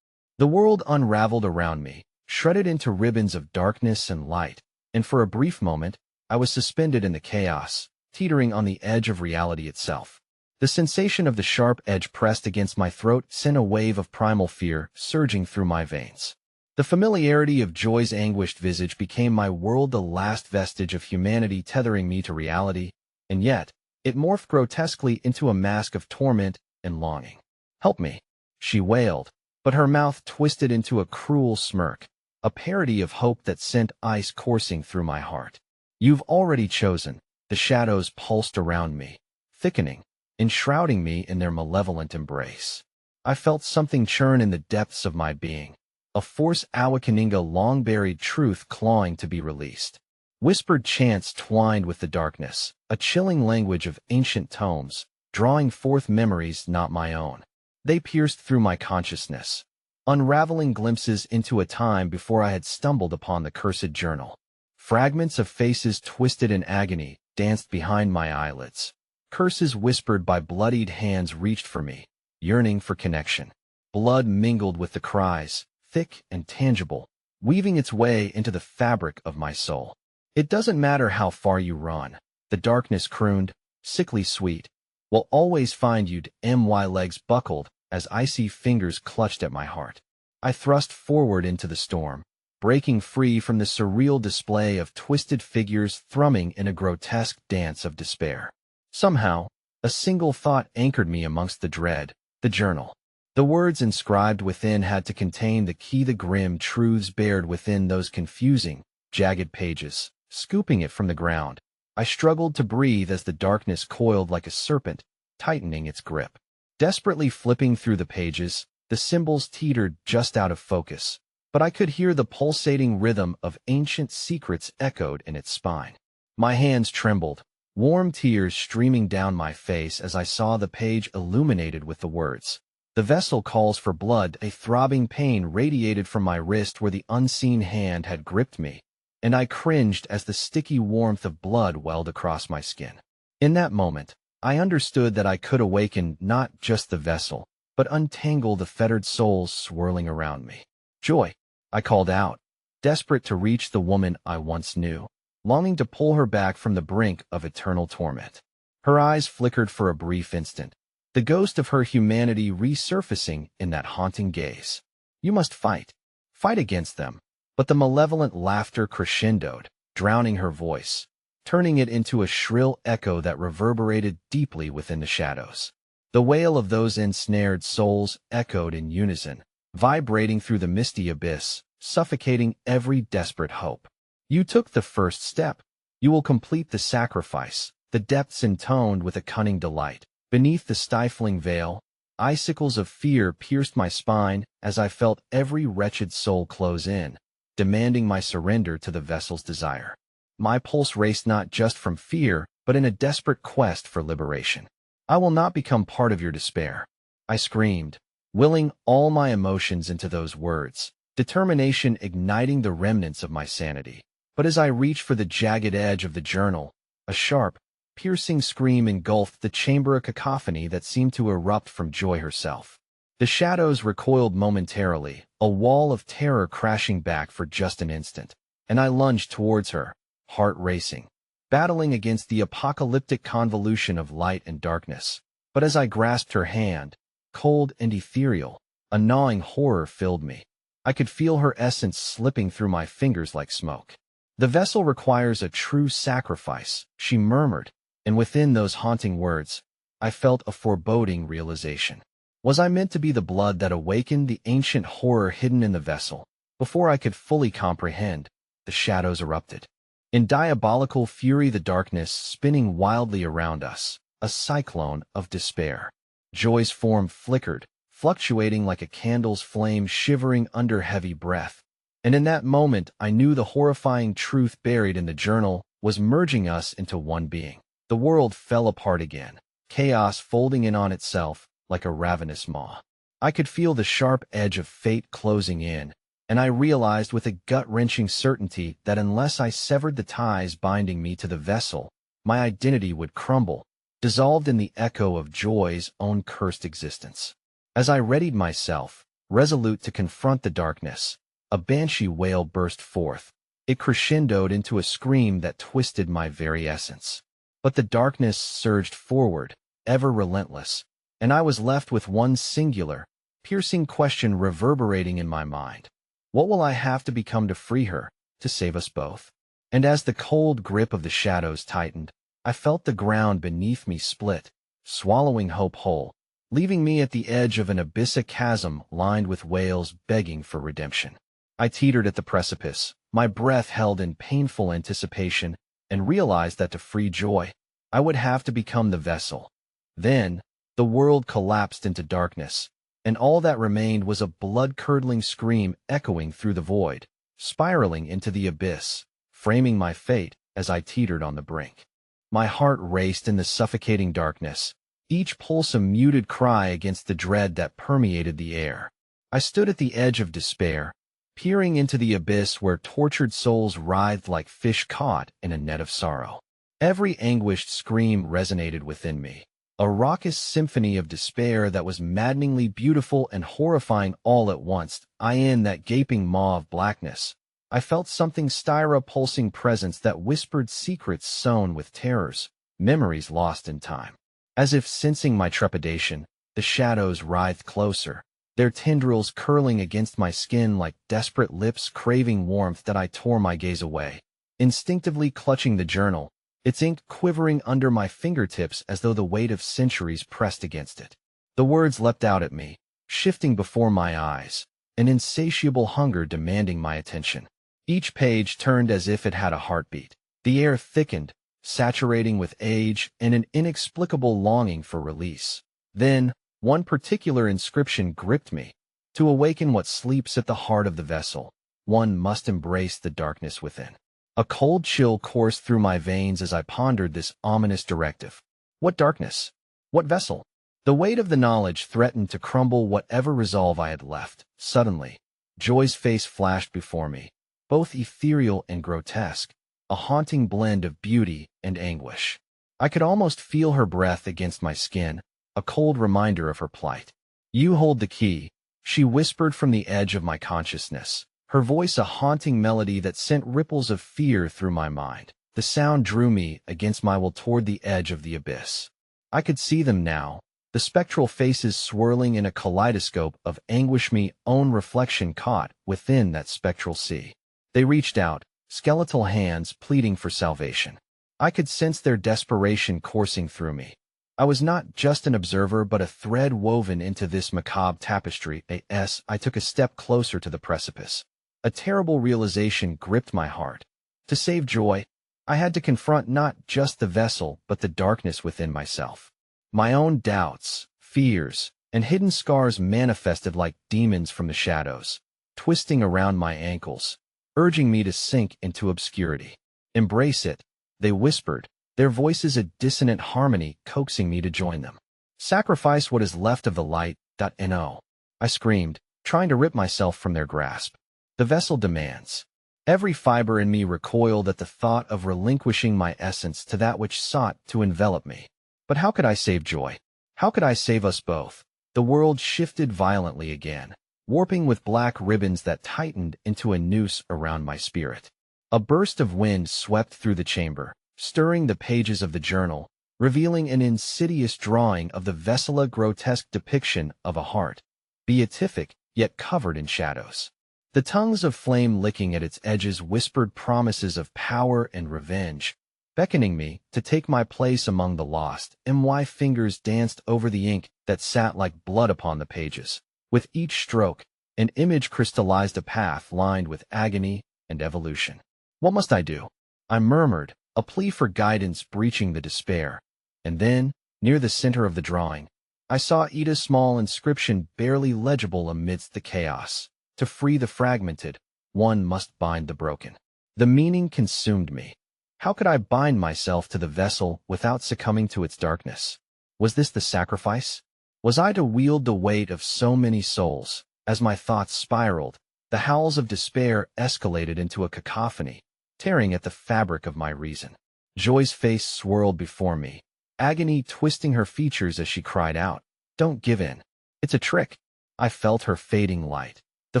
The world unraveled around me, shredded into ribbons of darkness and light, and for a brief moment, I was suspended in the chaos, teetering on the edge of reality itself. The sensation of the sharp edge pressed against my throat sent a wave of primal fear surging through my veins. The familiarity of Joy's anguished visage became my world, the last vestige of humanity tethering me to reality, and yet, it morphed grotesquely into a mask of torment and longing. "Help me," she wailed, but her mouth twisted into a cruel smirk, a parody of hope that sent ice coursing through my heart. "You've already chosen." The shadows pulsed around me, thickening, enshrouding me in their malevolent embrace. I felt something churn in the depths of my being, a force awakening, a long-buried truth clawing to be released. Whispered chants twined with the darkness, a chilling language of ancient tomes, drawing forth memories not my own. They pierced through my consciousness, unraveling glimpses into a time before I had stumbled upon the cursed journal. Fragments of faces twisted in agony danced behind my eyelids. Curses whispered by bloodied hands reached for me, yearning for connection. Blood mingled with the cries, thick and tangible, weaving its way into the fabric of my soul. "It doesn't matter how far you run," the darkness crooned, sickly sweet. "We'll always find you." My legs buckled as icy fingers clutched at my heart. I thrust forward into the storm, breaking free from the surreal display of twisted figures thrumming in a grotesque dance of despair. Somehow, a single thought anchored me amongst the dread: the journal. The words inscribed within had to contain the key, the grim truths buried within those confusing, jagged pages. Scooping it from the ground, I struggled to breathe as the darkness coiled like a serpent, tightening its grip. Desperately flipping through the pages, the symbols teetered just out of focus, but I could hear the pulsating rhythm of ancient secrets echoed in its spine. My hands trembled, warm tears streaming down my face as I saw the page illuminated with the words, "The vessel calls for blood." A throbbing pain radiated from my wrist where the unseen hand had gripped me, and I cringed as the sticky warmth of blood welled across my skin. In that moment, I understood that I could awaken not just the vessel, but untangle the fettered souls swirling around me. "Joy," I called out, desperate to reach the woman I once knew, longing to pull her back from the brink of eternal torment. Her eyes flickered for a brief instant, the ghost of her humanity resurfacing in that haunting gaze. "You must fight. Fight against them." But the malevolent laughter crescendoed, drowning her voice, turning it into a shrill echo that reverberated deeply within the shadows. The wail of those ensnared souls echoed in unison, vibrating through the misty abyss, suffocating every desperate hope. "You took the first step. You will complete the sacrifice," the depths intoned with a cunning delight. Beneath the stifling veil, icicles of fear pierced my spine as I felt every wretched soul close in, demanding my surrender to the vessel's desire. My pulse raced not just from fear, but in a desperate quest for liberation. "I will not become part of your despair," I screamed, willing all my emotions into those words, determination igniting the remnants of my sanity. But as I reached for the jagged edge of the journal, a sharp, piercing scream engulfed the chamber, a cacophony that seemed to erupt from Joy herself. The shadows recoiled momentarily, a wall of terror crashing back for just an instant, and I lunged towards her, heart racing, battling against the apocalyptic convolution of light and darkness. But as I grasped her hand, cold and ethereal, a gnawing horror filled me. I could feel her essence slipping through my fingers like smoke. "The vessel requires a true sacrifice," she murmured, and within those haunting words, I felt a foreboding realization. Was I meant to be the blood that awakened the ancient horror hidden in the vessel? Before I could fully comprehend, the shadows erupted. In diabolical fury, the darkness spinning wildly around us, a cyclone of despair. Joy's form flickered, fluctuating like a candle's flame shivering under heavy breath. And in that moment, I knew the horrifying truth buried in the journal was merging us into one being. The world fell apart again, chaos folding in on itself like a ravenous maw. I could feel the sharp edge of fate closing in, and I realized with a gut-wrenching certainty that unless I severed the ties binding me to the vessel, my identity would crumble, dissolved in the echo of Joy's own cursed existence. As I readied myself, resolute to confront the darkness, a banshee wail burst forth. It crescendoed into a scream that twisted my very essence. But the darkness surged forward, ever relentless, and I was left with one singular, piercing question reverberating in my mind. What will I have to become to free her, to save us both? And as the cold grip of the shadows tightened, I felt the ground beneath me split, swallowing hope whole, leaving me at the edge of an abyss, chasm lined with wails begging for redemption. I teetered at the precipice, my breath held in painful anticipation, and realized that to free Joy, I would have to become the vessel. Then, the world collapsed into darkness, and all that remained was a blood-curdling scream echoing through the void, spiraling into the abyss, framing my fate as I teetered on the brink. My heart raced in the suffocating darkness, each pulse a muted cry against the dread that permeated the air. I stood at the edge of despair, peering into the abyss where tortured souls writhed like fish caught in a net of sorrow. Every anguished scream resonated within me, a raucous symphony of despair that was maddeningly beautiful and horrifying all at once. In that gaping maw of blackness, I felt something stir, a pulsing presence that whispered secrets sown with terrors, memories lost in time. As if sensing my trepidation, the shadows writhed closer, their tendrils curling against my skin like desperate lips craving warmth. That I tore my gaze away, instinctively clutching the journal, its ink quivering under my fingertips as though the weight of centuries pressed against it. The words leapt out at me, shifting before my eyes, an insatiable hunger demanding my attention. Each page turned as if it had a heartbeat. The air thickened, saturating with age and an inexplicable longing for release. Then, one particular inscription gripped me. To awaken what sleeps at the heart of the vessel, one must embrace the darkness within. A cold chill coursed through my veins as I pondered this ominous directive. What darkness? What vessel? The weight of the knowledge threatened to crumble whatever resolve I had left. Suddenly, Joy's face flashed before me, both ethereal and grotesque, a haunting blend of beauty and anguish. I could almost feel her breath against my skin, a cold reminder of her plight. "You hold the key," she whispered from the edge of my consciousness, her voice a haunting melody that sent ripples of fear through my mind. The sound drew me against my will toward the edge of the abyss. I could see them now, the spectral faces swirling in a kaleidoscope of anguish, my own reflection caught within that spectral sea. They reached out, skeletal hands pleading for salvation. I could sense their desperation coursing through me. I was not just an observer but a thread woven into this macabre tapestry. I took a step closer to the precipice. A terrible realization gripped my heart. To save Joy, I had to confront not just the vessel but the darkness within myself. My own doubts, fears, and hidden scars manifested like demons from the shadows, twisting around my ankles, urging me to sink into obscurity. "Embrace it," they whispered, their voices a dissonant harmony coaxing me to join them. "Sacrifice what is left of the light." No, I screamed, trying to rip myself from their grasp. "The vessel demands." Every fiber in me recoiled at the thought of relinquishing my essence to that which sought to envelop me. But how could I save Joy? How could I save us both? The world shifted violently again, warping with black ribbons that tightened into a noose around my spirit. A burst of wind swept through the chamber, stirring the pages of the journal, revealing an insidious drawing of the vessel, a grotesque depiction of a heart, beatific yet covered in shadows. The tongues of flame licking at its edges whispered promises of power and revenge, beckoning me to take my place among the lost. My fingers danced over the ink that sat like blood upon the pages. With each stroke, an image crystallized, a path lined with agony and evolution. "What must I do?" I murmured, a plea for guidance breaching the despair. And then, near the center of the drawing, I saw Ida's small inscription barely legible amidst the chaos. "To free the fragmented, one must bind the broken." The meaning consumed me. How could I bind myself to the vessel without succumbing to its darkness? Was this the sacrifice? Was I to wield the weight of so many souls? As my thoughts spiraled, the howls of despair escalated into a cacophony, tearing at the fabric of my reason. Joy's face swirled before me, agony twisting her features as she cried out, "Don't give in. It's a trick." I felt her fading light, the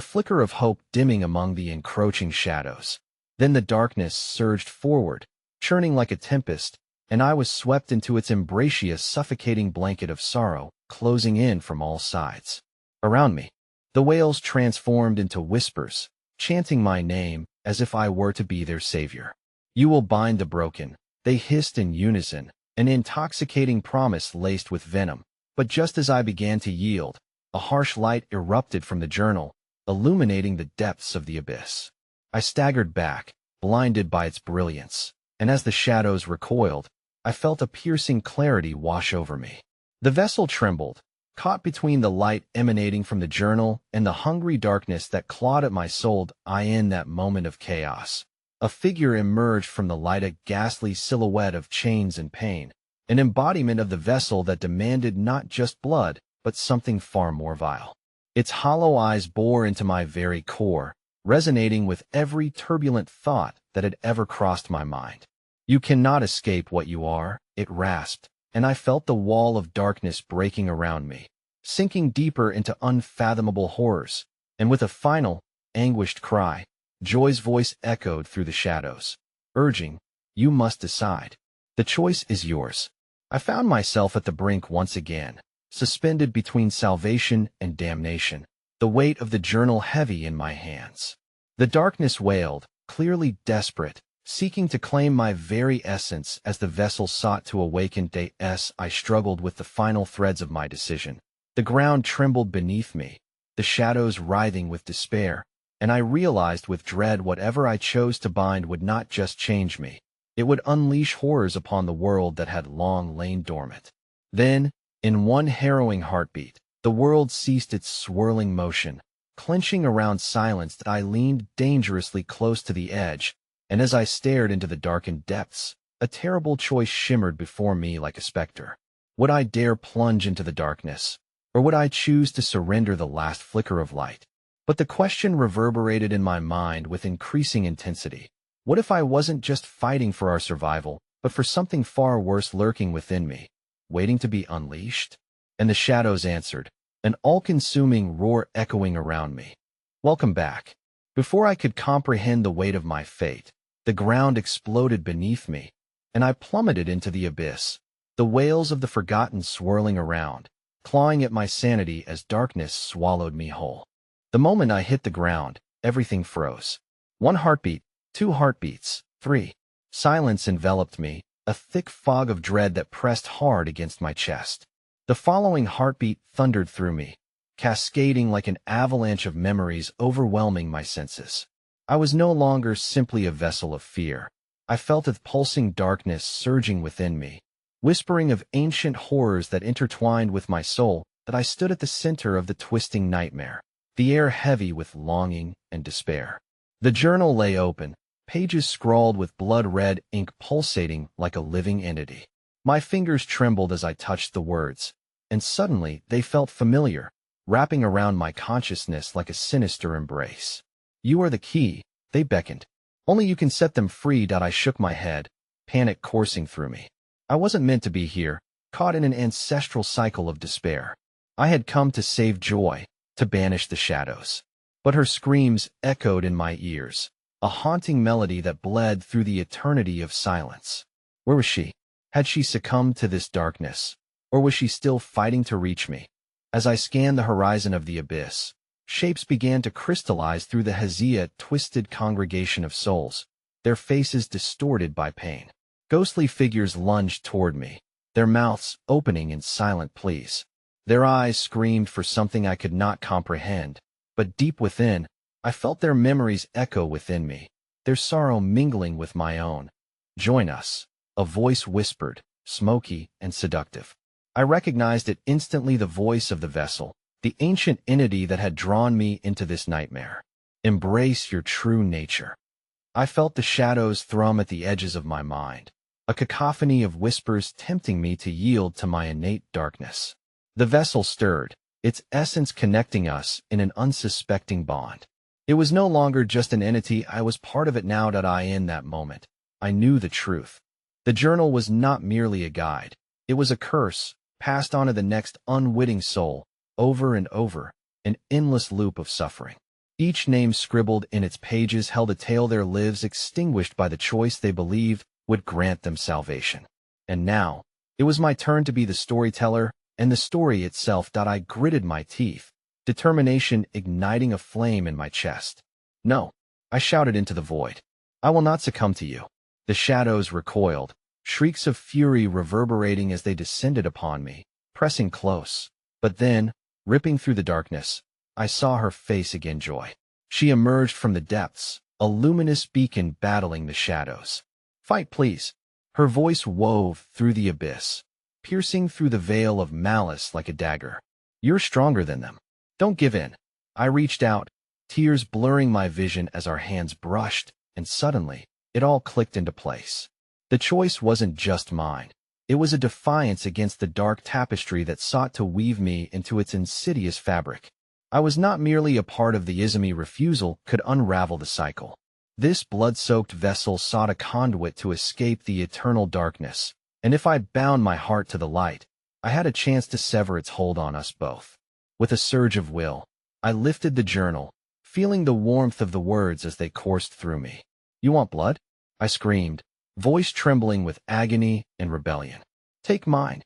flicker of hope dimming among the encroaching shadows. Then the darkness surged forward, churning like a tempest, and I was swept into its embracious, suffocating blanket of sorrow, closing in from all sides. Around me, the wails transformed into whispers, chanting my name as if I were to be their savior. "You will bind the broken," they hissed in unison, an intoxicating promise laced with venom. But just as I began to yield, a harsh light erupted from the journal, illuminating the depths of the abyss. I staggered back, blinded by its brilliance, and as the shadows recoiled, I felt a piercing clarity wash over me. The vessel trembled, caught between the light emanating from the journal and the hungry darkness that clawed at my soul. In that moment of chaos, a figure emerged from the light, a ghastly silhouette of chains and pain, an embodiment of the vessel that demanded not just blood, but something far more vile. Its hollow eyes bore into my very core, resonating with every turbulent thought that had ever crossed my mind. "You cannot escape what you are," it rasped, and I felt the wall of darkness breaking around me, sinking deeper into unfathomable horrors. And with a final, anguished cry, Joy's voice echoed through the shadows, urging, "You must decide. The choice is yours." I found myself at the brink once again, suspended between salvation and damnation, the weight of the journal heavy in my hands. The darkness wailed, clearly desperate, seeking to claim my very essence as the vessel sought to awaken. I struggled with the final threads of my decision. The ground trembled beneath me, the shadows writhing with despair, and I realized with dread whatever I chose to bind would not just change me. It would unleash horrors upon the world that had long lain dormant. Then, in one harrowing heartbeat, the world ceased its swirling motion. Clenching around silence, I leaned dangerously close to the edge, and as I stared into the darkened depths, a terrible choice shimmered before me like a specter. Would I dare plunge into the darkness, or would I choose to surrender the last flicker of light? But the question reverberated in my mind with increasing intensity. What if I wasn't just fighting for our survival, but for something far worse lurking within me, waiting to be unleashed? And the shadows answered, an all-consuming roar echoing around me. Welcome back. Before I could comprehend the weight of my fate, the ground exploded beneath me, and I plummeted into the abyss, the wails of the forgotten swirling around, clawing at my sanity as darkness swallowed me whole. The moment I hit the ground, everything froze. 1 heartbeat, 2 heartbeats, 3. Silence enveloped me, a thick fog of dread that pressed hard against my chest. The following heartbeat thundered through me, cascading like an avalanche of memories overwhelming my senses. I was no longer simply a vessel of fear. I felt a pulsing darkness surging within me, whispering of ancient horrors that intertwined with my soul, that I stood at the center of the twisting nightmare, the air heavy with longing and despair. The journal lay open, pages scrawled with blood-red ink pulsating like a living entity. My fingers trembled as I touched the words, and suddenly they felt familiar, wrapping around my consciousness like a sinister embrace. You are the key, they beckoned. Only you can set them free. I shook my head, panic coursing through me. I wasn't meant to be here, caught in an ancestral cycle of despair. I had come to save joy, to banish the shadows. But her screams echoed in my ears, a haunting melody that bled through the eternity of silence. Where was she? Had she succumbed to this darkness, or was she still fighting to reach me? As I scanned the horizon of the abyss, shapes began to crystallize through the hazy, twisted congregation of souls, their faces distorted by pain. Ghostly figures lunged toward me, their mouths opening in silent pleas. Their eyes screamed for something I could not comprehend, but deep within, I felt their memories echo within me, their sorrow mingling with my own. Join us, a voice whispered, smoky and seductive. I recognized it instantly, the voice of the vessel, the ancient entity that had drawn me into this nightmare. Embrace your true nature. I felt the shadows thrum at the edges of my mind, a cacophony of whispers tempting me to yield to my innate darkness. The vessel stirred, its essence connecting us in an unsuspecting bond. It was no longer just an entity, I was part of it now. In that moment, I knew the truth. The journal was not merely a guide. It was a curse, passed on to the next unwitting soul, over and over, an endless loop of suffering. Each name scribbled in its pages held a tale, their lives extinguished by the choice they believed would grant them salvation. And now, it was my turn to be the storyteller, and the story itself. I gritted my teeth, determination igniting a flame in my chest. No, I shouted into the void. I will not succumb to you. The shadows recoiled, shrieks of fury reverberating as they descended upon me, pressing close. But then, ripping through the darkness, I saw her face again, Joy. She emerged from the depths, a luminous beacon battling the shadows. Fight, please. Her voice wove through the abyss, piercing through the veil of malice like a dagger. You're stronger than them. Don't give in. I reached out, tears blurring my vision as our hands brushed, and suddenly, it all clicked into place. The choice wasn't just mine. It was a defiance against the dark tapestry that sought to weave me into its insidious fabric. I was not merely a part of the Izumi. Refusal could unravel the cycle. This blood-soaked vessel sought a conduit to escape the eternal darkness, and if I bound my heart to the light, I had a chance to sever its hold on us both. With a surge of will, I lifted the journal, feeling the warmth of the words as they coursed through me. You want blood? I screamed, voice trembling with agony and rebellion. Take mine.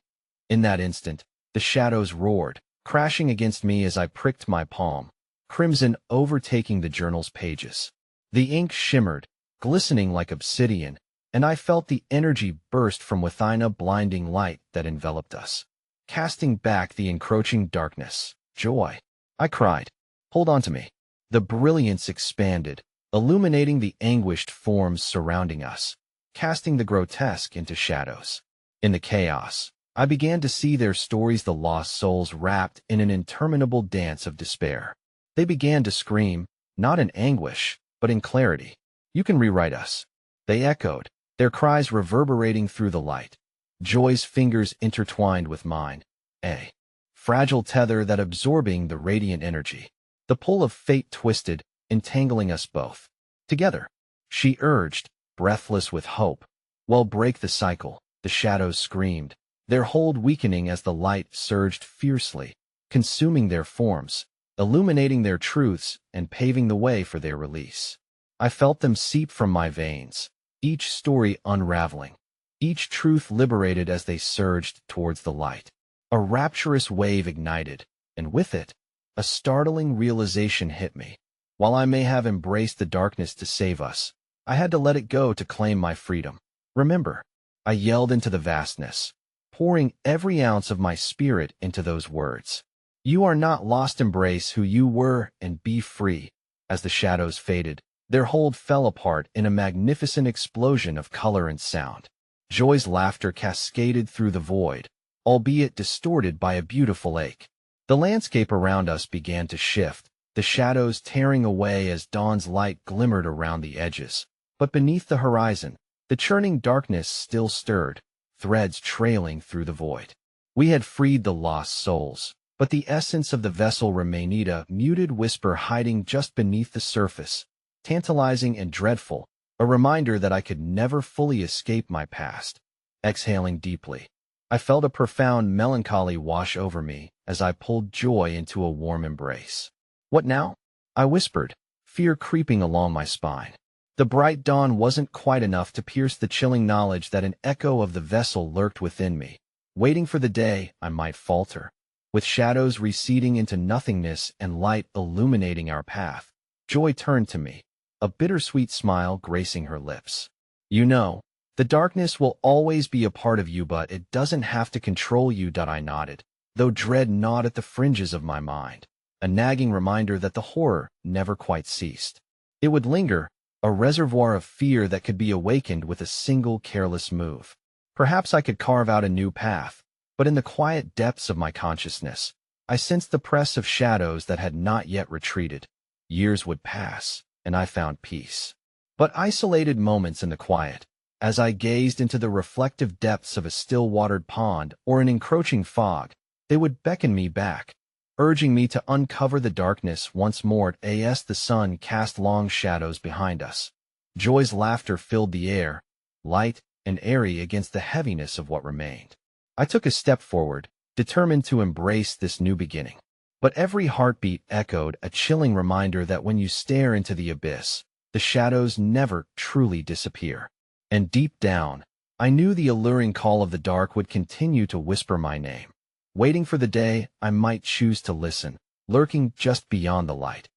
In that instant, the shadows roared, crashing against me as I pricked my palm, crimson overtaking the journal's pages. The ink shimmered, glistening like obsidian, and I felt the energy burst from within, a blinding light that enveloped us, casting back the encroaching darkness. Joy, I cried. Hold on to me. The brilliance expanded, illuminating the anguished forms surrounding us, casting the grotesque into shadows. In the chaos, I began to see their stories, the lost souls wrapped in an interminable dance of despair. They began to scream, not in anguish, but in clarity. You can rewrite us. They echoed, their cries reverberating through the light. Joy's fingers intertwined with mine, a fragile tether that absorbing the radiant energy. The pull of fate twisted, entangling us both. Together, she urged, breathless with hope. "Well, break the cycle," the shadows screamed, their hold weakening as the light surged fiercely, consuming their forms, illuminating their truths, and paving the way for their release. I felt them seep from my veins, each story unraveling, each truth liberated as they surged towards the light. A rapturous wave ignited, and with it, a startling realization hit me. While I may have embraced the darkness to save us, I had to let it go to claim my freedom. "Remember," I yelled into the vastness, pouring every ounce of my spirit into those words. "You are not lost. Embrace who you were and be free." As the shadows faded, their hold fell apart in a magnificent explosion of color and sound. Joy's laughter cascaded through the void, albeit distorted by a beautiful ache. The landscape around us began to shift, the shadows tearing away as dawn's light glimmered around the edges. But beneath the horizon, the churning darkness still stirred, threads trailing through the void. We had freed the lost souls, but the essence of the vessel remained, a muted whisper hiding just beneath the surface, tantalizing and dreadful, a reminder that I could never fully escape my past. Exhaling deeply, I felt a profound melancholy wash over me as I pulled Joy into a warm embrace. "What now?" I whispered, fear creeping along my spine. The bright dawn wasn't quite enough to pierce the chilling knowledge that an echo of the vessel lurked within me, waiting for the day I might falter. With shadows receding into nothingness and light illuminating our path, Joy turned to me, a bittersweet smile gracing her lips. "You know, the darkness will always be a part of you, but it doesn't have to control you." I nodded, though dread gnawed at the fringes of my mind, a nagging reminder that the horror never quite ceased. It would linger, a reservoir of fear that could be awakened with a single careless move. Perhaps I could carve out a new path, but in the quiet depths of my consciousness, I sensed the press of shadows that had not yet retreated. Years would pass, and I found peace. But isolated moments in the quiet, as I gazed into the reflective depths of a still-watered pond or an encroaching fog, they would beckon me back, urging me to uncover the darkness once more. As the sun cast long shadows behind us, Joy's laughter filled the air, light and airy against the heaviness of what remained. I took a step forward, determined to embrace this new beginning. But every heartbeat echoed a chilling reminder that when you stare into the abyss, the shadows never truly disappear. And deep down, I knew the alluring call of the dark would continue to whisper my name, waiting for the day I might choose to listen, lurking just beyond the light.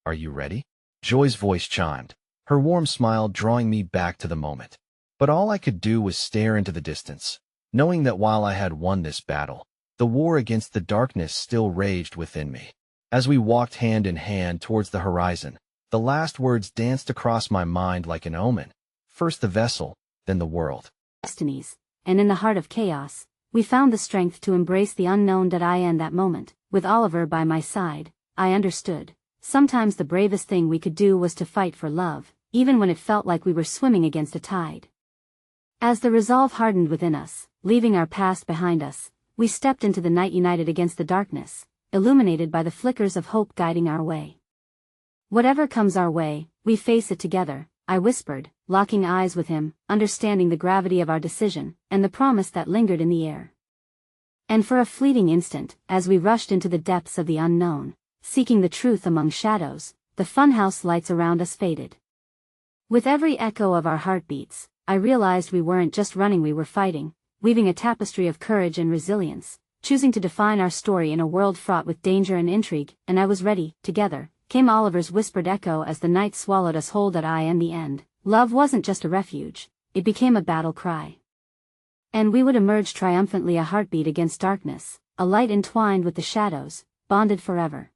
"Are you ready?" Joy's voice chimed, her warm smile drawing me back to the moment. But all I could do was stare into the distance, knowing that while I had won this battle, the war against the darkness still raged within me. As we walked hand in hand towards the horizon, the last words danced across my mind like an omen. First the vessel, then the world. Destinies, and in the heart of chaos, we found the strength to embrace the unknown. In that moment, with Oliver by my side, I understood. Sometimes the bravest thing we could do was to fight for love, even when it felt like we were swimming against a tide. As the resolve hardened within us, leaving our past behind us, we stepped into the night united against the darkness, illuminated by the flickers of hope guiding our way. "Whatever comes our way, we face it together," I whispered, locking eyes with him, understanding the gravity of our decision, and the promise that lingered in the air. And for a fleeting instant, as we rushed into the depths of the unknown, seeking the truth among shadows, the funhouse lights around us faded. With every echo of our heartbeats, I realized we weren't just running, we were fighting, weaving a tapestry of courage and resilience, choosing to define our story in a world fraught with danger and intrigue. "And I was ready." Together came Oliver's whispered echo as the night swallowed us whole. In the end, love wasn't just a refuge, it became a battle cry. And we would emerge triumphantly, a heartbeat against darkness, a light entwined with the shadows, bonded forever.